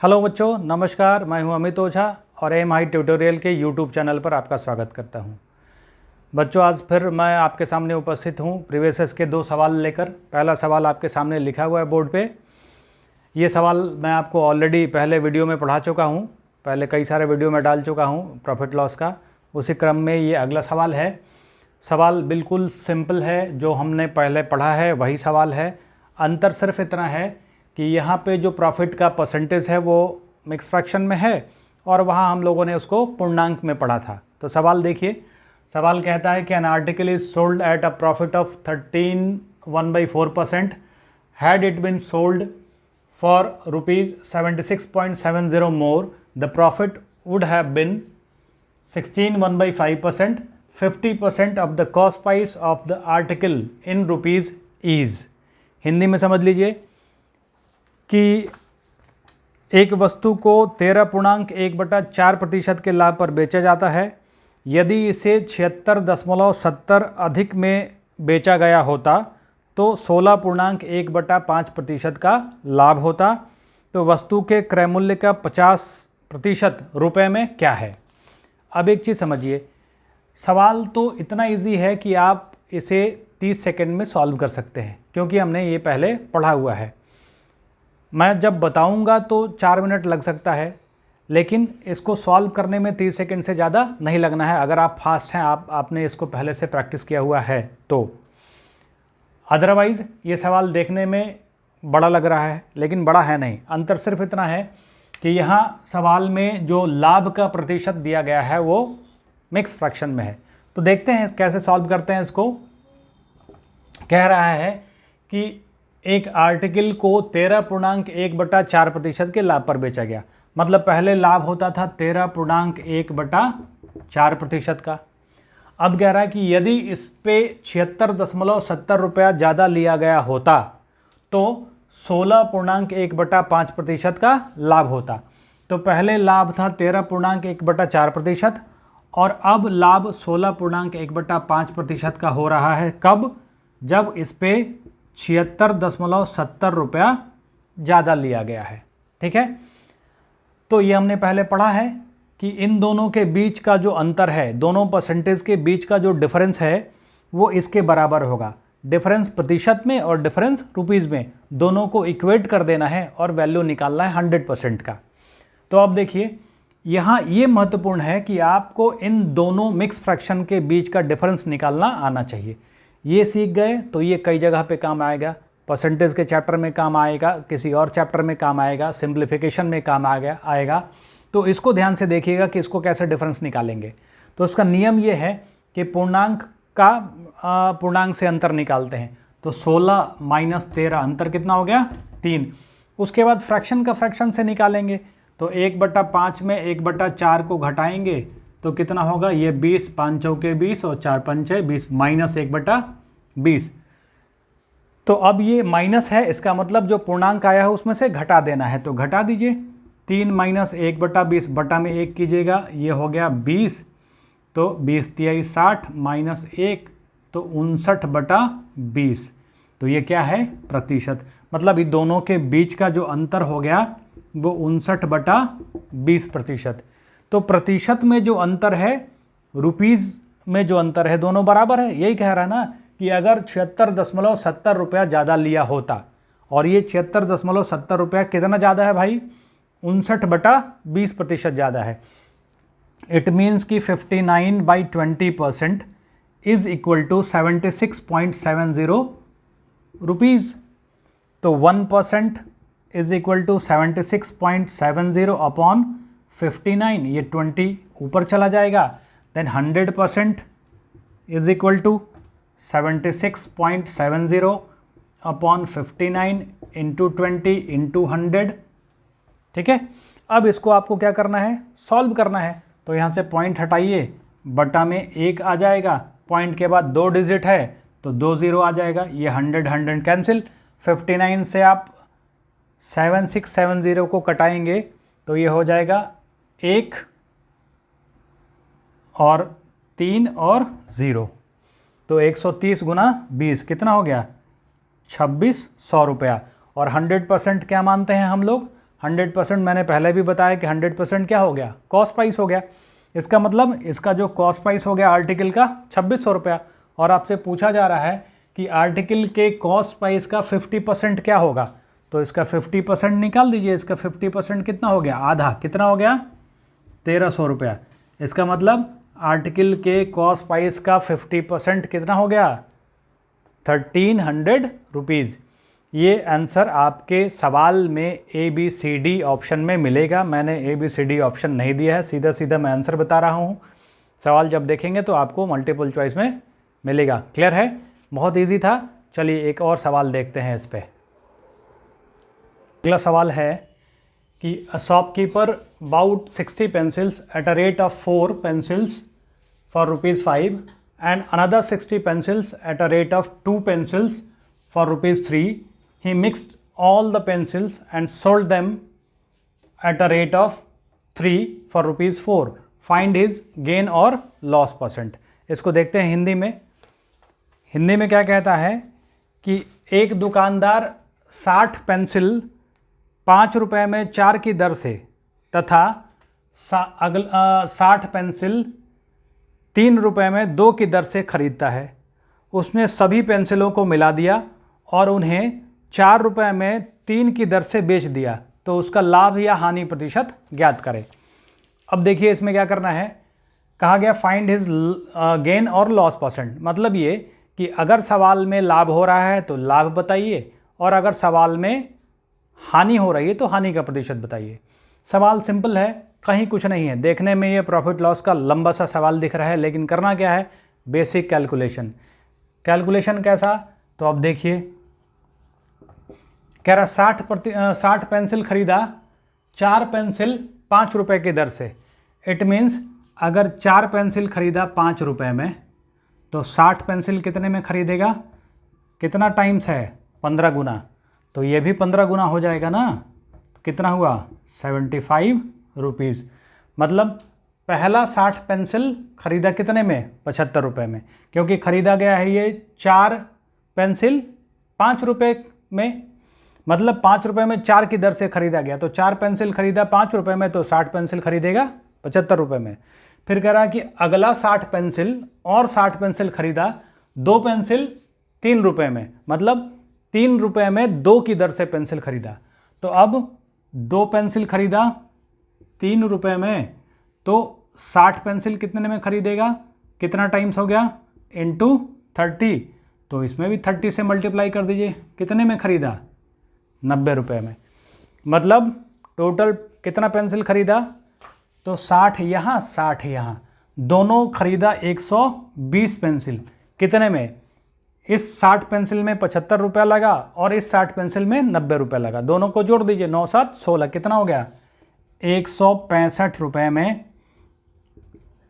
Hello बच्चों, नमस्कार। मैं हूं अमित ओझा और MI ट्यूटोरियल के यूट्यूब चैनल पर आपका स्वागत करता हूं। बच्चों, आज फिर मैं आपके सामने उपस्थित हूं प्रीवियस के 2 सवाल लेकर। पहला सवाल आपके सामने लिखा हुआ है बोर्ड पे। ये सवाल मैं आपको ऑलरेडी पहले वीडियो में पढ़ा चुका हूं, पहले कई सारे वीडियो में डाल चुका हूं प्रॉफिट लॉस का। उसी क्रम में ये अगला सवाल है। सवाल बिल्कुल सिंपल है, जो हमने पहले पढ़ा है वही सवाल है। अंतर सिर्फ इतना है कि यहाँ पे जो प्रॉफिट का परसेंटेज है वो मिक्स फ्रैक्शन में है और वहाँ हम लोगों ने उसको पूर्णांक में पढ़ा था। तो सवाल देखिए, सवाल कहता है कि an article is sold at a profit of 13.1/4%। Had it been sold for ₹76.70 more, the profit would have been 16.1/5%। 50% of the cost price of the article in rupees is. Hindi में समझ लीजिए कि एक वस्तु को 13.1/4% के लाभ पर बेचा जाता है। यदि इसे 76.70 अधिक में बेचा गया होता तो 16.1/5% का लाभ होता। तो वस्तु के क्रय मूल्य का 50% रुपए में क्या है। अब एक चीज़ समझिए, सवाल तो इतना इजी है कि आप इसे 30 सेकंड में सॉल्व कर सकते हैं, क्योंकि हमने ये पहले पढ़ा हुआ है। मैं जब बताऊंगा तो 4 मिनट लग सकता है, लेकिन इसको सॉल्व करने में 30 सेकंड से ज़्यादा नहीं लगना है अगर आप फास्ट हैं, आपने इसको पहले से प्रैक्टिस किया हुआ है तो। अदरवाइज़ ये सवाल देखने में बड़ा लग रहा है, लेकिन बड़ा है नहीं। अंतर सिर्फ इतना है कि यहाँ सवाल में जो लाभ का प्रतिशत दिया गया है वो मिक्स फ्रैक्शन में है। तो देखते हैं कैसे सॉल्व करते हैं इसको। कह रहा है कि एक आर्टिकल को 13.1/4% के लाभ पर बेचा गया। मतलब पहले लाभ होता था 13.1/4% का। अब कह रहा है कि यदि इस पे 76.70 रुपया ज़्यादा लिया गया होता तो 16.1/5% का लाभ होता। तो पहले लाभ था 13.1/4% और अब लाभ 16.1/5% का हो रहा है। कब? जब इस पे 76.70 रुपया ज़्यादा लिया गया है। ठीक है, तो ये हमने पहले पढ़ा है कि इन दोनों के बीच का जो अंतर है, दोनों परसेंटेज के बीच का जो डिफरेंस है वो इसके बराबर होगा। डिफरेंस प्रतिशत में और डिफरेंस रुपीज़ में, दोनों को इक्वेट कर देना है और वैल्यू निकालना है 100% का। तो अब देखिए, यहाँ ये महत्वपूर्ण है कि आपको इन दोनों मिक्स फ्रैक्शन के बीच का डिफरेंस निकालना आना चाहिए। ये सीख गए तो ये कई जगह पे काम आएगा। परसेंटेज के चैप्टर में काम आएगा, किसी और चैप्टर में काम आएगा, सिंप्लीफिकेशन में काम आएगा। तो इसको ध्यान से देखिएगा कि इसको कैसे डिफरेंस निकालेंगे। तो उसका नियम ये है कि पूर्णांक का पूर्णांक से अंतर निकालते हैं। तो 16 - 13 अंतर कितना हो गया? 3। उसके बाद फ्रैक्शन का फ्रैक्शन से निकालेंगे। तो 1/5 में 1/4 को घटाएंगे तो कितना होगा? ये 20, 5 चौके 20 और 4 पंचे 20, -1/20। तो अब ये माइनस है, इसका मतलब जो पूर्णांक आया है उसमें से घटा देना है। तो घटा दीजिए, 3 - 1/20 बटा में 1 कीजिएगा, ये हो गया 20। तो 20 × 60 -1 तो 59/20। तो ये क्या है? प्रतिशत। मतलब इन दोनों के बीच का जो अंतर हो गया वो 59/20%। तो प्रतिशत में जो अंतर है, रुपीज़ में जो अंतर है, दोनों बराबर है। यही कह रहा है ना कि अगर 76.70 रुपया ज़्यादा लिया होता, और ये 76.70 रुपया कितना ज़्यादा है भाई? 59/20% ज़्यादा है। इट मीन्स कि 59/20% इज इक्वल टू 76.70 रुपीज़। तो 1% इज इक्वल टू 76.70 अपॉन 59, ये 20 ऊपर चला जाएगा। Then 100% is equal to 76.70 upon 59 into 20 into 100। ठीक है, अब इसको आपको क्या करना है? सॉल्व करना है। तो यहाँ से पॉइंट हटाइए, बटा में 1 आ जाएगा। पॉइंट के बाद 2 डिजिट है तो 2 0 आ जाएगा। ये 100 कैंसिल। 59 से आप 7670 को कटाएंगे तो ये हो जाएगा 1 और 3 और 0। तो 130 गुना 20 कितना हो गया? 2600 रुपया। और 100% क्या मानते हैं हम लोग? 100% मैंने पहले भी बताया कि 100% क्या हो गया, कॉस्ट प्राइस हो गया। इसका मतलब इसका जो कॉस्ट प्राइस हो गया आर्टिकल का 2600 रुपया, और आपसे पूछा जा रहा है कि आर्टिकल के कॉस्ट प्राइस का 50% क्या होगा, तो इसका 50% निकाल दीजिए। इसका 50% कितना हो गया, आधा, कितना हो गया 1300 रुपया। इसका मतलब आर्टिकल के कॉस्ट प्राइस का 50% कितना हो गया, 1300 रुपीज़। ये आंसर आपके सवाल में ABCD ऑप्शन में मिलेगा। मैंने ABCD ऑप्शन नहीं दिया है, सीधा सीधा मैं आंसर बता रहा हूँ। सवाल जब देखेंगे तो आपको मल्टीपल चॉइस में मिलेगा। क्लियर है, बहुत इजी था। चलिए एक और सवाल देखते हैं इस पे। अगला सवाल है कि a shopkeeper bought 60 pencils at a rate of 4 pencils for ₹5 and another 60 pencils at a rate of 2 pencils for ₹3. He mixed all the pencils and sold them at a rate of 3 for ₹4. Find his gain or loss percent. इसको देखते हैं हिंदी में। हिंदी में क्या कहता है कि एक दुकानदार 60 पेंसिल 5 रुपये में 4 की दर से तथा 60 पेंसिल 3 रुपये में 2 की दर से खरीदता है। उसने सभी पेंसिलों को मिला दिया और उन्हें 4 रुपये में 3 की दर से बेच दिया, तो उसका लाभ या हानि प्रतिशत ज्ञात करें। अब देखिए इसमें क्या करना है, कहा गया फाइंड हिज गेन और लॉस परसेंट। मतलब ये कि अगर सवाल में लाभ हो रहा है तो लाभ बताइए, और अगर सवाल में हानि हो रही है तो हानि का प्रतिशत बताइए। सवाल सिंपल है, कहीं कुछ नहीं है। देखने में ये प्रॉफिट लॉस का लंबा सा सवाल दिख रहा है, लेकिन करना क्या है, बेसिक कैलकुलेशन। कैलकुलेशन कैसा, तो अब देखिए कह रहा 60 पेंसिल खरीदा, 4 पेंसिल 5 रुपये की दर से। इट मीन्स अगर 4 पेंसिल खरीदा 5 रुपये में तो 60 पेंसिल कितने में खरीदेगा, कितना टाइम्स है, 15 गुना, तो ये भी 15 गुना हो जाएगा ना। तो कितना हुआ, 75 रुपीज़। मतलब पहला 60 पेंसिल खरीदा कितने में, 75 रुपये में, क्योंकि ख़रीदा गया है ये 4 पेंसिल 5 रुपये में। मतलब 5 रुपये में 4 की दर से खरीदा गया, तो 4 पेंसिल खरीदा 5 रुपये में, तो 60 पेंसिल खरीदेगा 75 रुपये में। फिर कह रहा कि अगला 60 पेंसिल और 60 पेंसिल खरीदा 2 पेंसिल 3 रुपये में, मतलब 3 रुपये में 2 की दर से पेंसिल खरीदा। तो अब 2 पेंसिल खरीदा 3 रुपये में, तो 60 पेंसिल कितने में खरीदेगा, कितना टाइम्स हो गया, इंटू 30। तो इसमें भी 30 से मल्टीप्लाई कर दीजिए, कितने में खरीदा, 90 रुपये में। मतलब टोटल कितना पेंसिल खरीदा, तो 60 यहाँ 60 यहाँ, दोनों खरीदा 120 पेंसिल। कितने में, इस 60 पेंसिल में 75 रुपया लगा और इस 60 पेंसिल में 90 रुपया लगा। दोनों को जोड़ दीजिए, 9 7 16, कितना हो गया, 165 रुपये में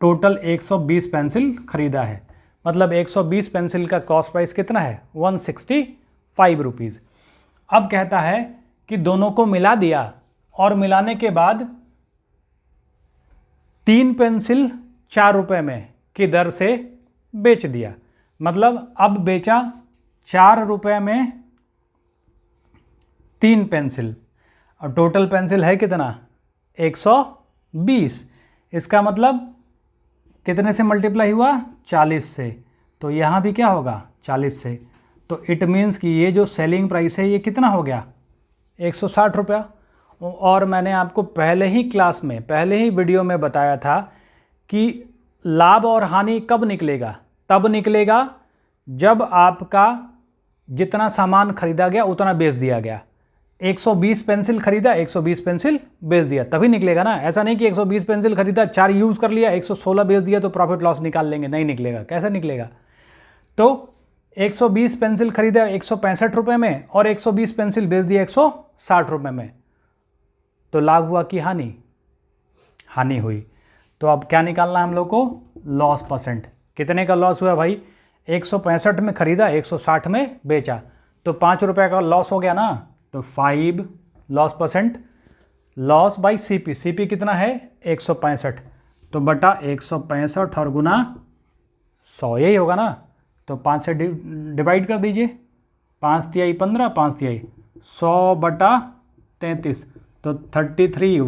टोटल 120 पेंसिल खरीदा है। मतलब 120 पेंसिल का कॉस्ट प्राइस कितना है, 165 रुपीज़। अब कहता है कि दोनों को मिला दिया और मिलाने के बाद 3 पेंसिल 4 रुपये में की दर से बेच दिया। मतलब अब बेचा 4 रुपये में 3 पेंसिल, और टोटल पेंसिल है कितना, 120। इसका मतलब कितने से मल्टीप्लाई हुआ, 40 से। तो यहाँ भी क्या होगा, 40 से। तो इट मीन्स कि ये जो सेलिंग प्राइस है ये कितना हो गया, 160 रुपया। और मैंने आपको पहले ही क्लास में, पहले ही वीडियो में बताया था कि लाभ और हानि कब निकलेगा, तब निकलेगा जब आपका जितना सामान खरीदा गया उतना बेच दिया गया। 120 पेंसिल खरीदा, 120 पेंसिल बेच दिया, तभी निकलेगा ना। ऐसा नहीं कि 120 पेंसिल खरीदा, 4 यूज़ कर लिया, 116 बेच दिया तो प्रॉफिट लॉस निकाल लेंगे, नहीं निकलेगा। कैसे निकलेगा, तो 120 पेंसिल खरीदा 165 रुपये में और 120 पेंसिल बेच दिया 160 रुपये में, तो लाभ हुआ कि हानि, हानि हुई। तो अब क्या निकालना है हम लोग को, लॉस परसेंट। कितने का लॉस हुआ भाई, 165 में खरीदा, 160 में बेचा, तो 5 रुपये का लॉस हो गया ना। तो 5 loss percent, loss by CP। CP कितना है, 165, तो बटा 165 और गुना 100, यही होगा ना। तो 5 से डिवाइड कर दीजिए, 5 तिहाई 15, 5 तिहाई 100 बटा 33, तो 33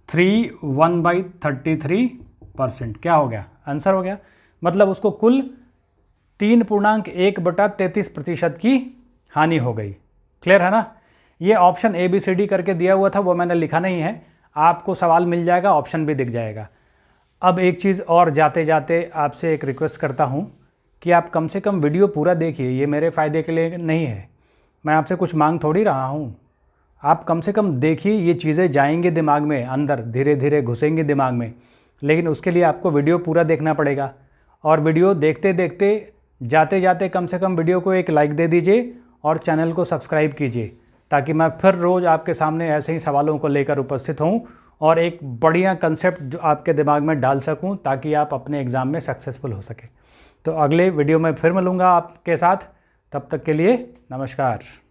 1/33% क्या हो गया, आंसर हो गया। मतलब उसको कुल 3.1/33% की हानि हो गई। क्लियर है ना। ये ऑप्शन ABCD करके दिया हुआ था, वो मैंने लिखा नहीं है, आपको सवाल मिल जाएगा, ऑप्शन भी दिख जाएगा। अब एक चीज़ और जाते जाते आपसे एक रिक्वेस्ट करता हूँ कि आप कम से कम वीडियो पूरा देखिए। ये मेरे फ़ायदे के लिए नहीं है, मैं आपसे कुछ मांग थोड़ी रहा हूँ। आप कम से कम देखिए, ये चीज़ें जाएंगे दिमाग में, अंदर धीरे धीरे घुसेंगे दिमाग में, लेकिन उसके लिए आपको वीडियो पूरा देखना पड़ेगा। और वीडियो देखते देखते जाते जाते कम से कम वीडियो को एक लाइक दे दीजिए और चैनल को सब्सक्राइब कीजिए, ताकि मैं फिर रोज़ आपके सामने ऐसे ही सवालों को लेकर उपस्थित हूँ और एक बढ़िया कंसेप्ट जो आपके दिमाग में डाल सकूँ, ताकि आप अपने एग्ज़ाम में सक्सेसफुल हो सके। तो अगले वीडियो में फिर मिलूँगा आपके साथ, तब तक के लिए नमस्कार।